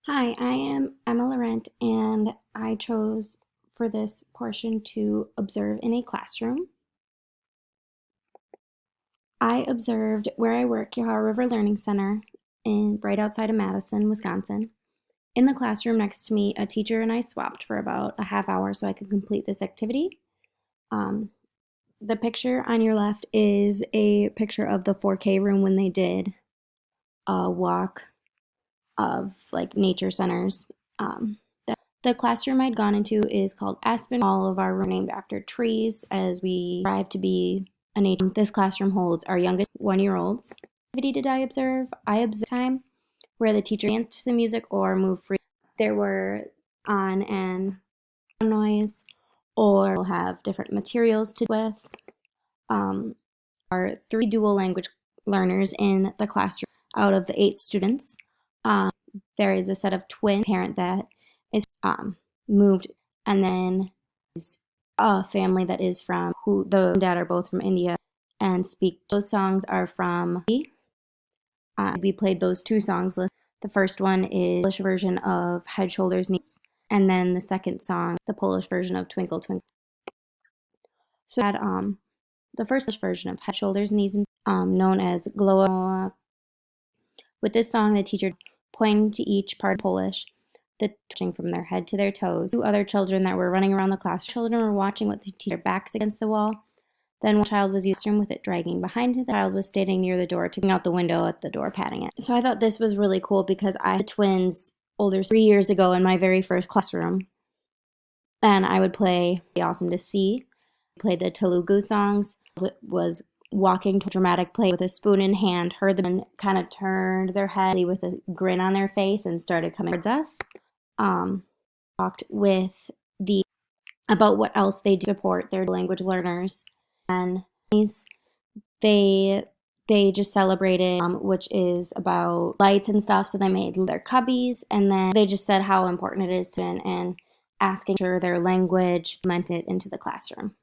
Hi, I am Emma Laurent, and I chose for this portion to observe in a classroom. I observed where I work, Yahara River Learning Center, right outside of Madison, Wisconsin. In the classroom next to me, a teacher and I swapped for about a half hour so I could complete this activity. Um, the picture on your left is a picture of the 4K room when they did a walk of like nature centers. Um, The classroom I'd gone into is called Aspen. All of our rooms are named after trees as we strive to be a nature. This classroom holds our youngest 1-year-olds. What activity did I observe? I observed time where the teacher danced to the music or moved free. There were on and noise or we'll have different materials to with. Um, are 3 dual language learners in the classroom out of the 8 students. Um, there is a set of twin parent that is moved, and then a family that is from who the mom and dad are both from India and speak. Those songs are from. We played those 2 songs. The first one is the English version of Head, Shoulders, Knees, and then the second song, the Polish version of Twinkle Twinkle. So that the first version of Head, Shoulders, Knees, and known as Glowa. With this song, the teacher pointing to each part of Polish, the touching from their head to their toes. 2 other children that were running around the class. Children were watching with the teacher backs against the wall. Then one child was using with it dragging behind him. The child was standing near the door, taking out the window at the door, patting it. So I thought this was really cool because I had twins older 3 years ago in my very first classroom. And I would play Awesome to See. Played the Telugu songs. It was walking to a dramatic play with a spoon in hand, heard them kind of turned their head with a grin on their face and started coming towards us. Talked with the about what else they do to support their language learners, and they they just celebrated, which is about lights and stuff. So they made their cubbies, and then they just said how important it is to and asking sure their language meant it into the classroom.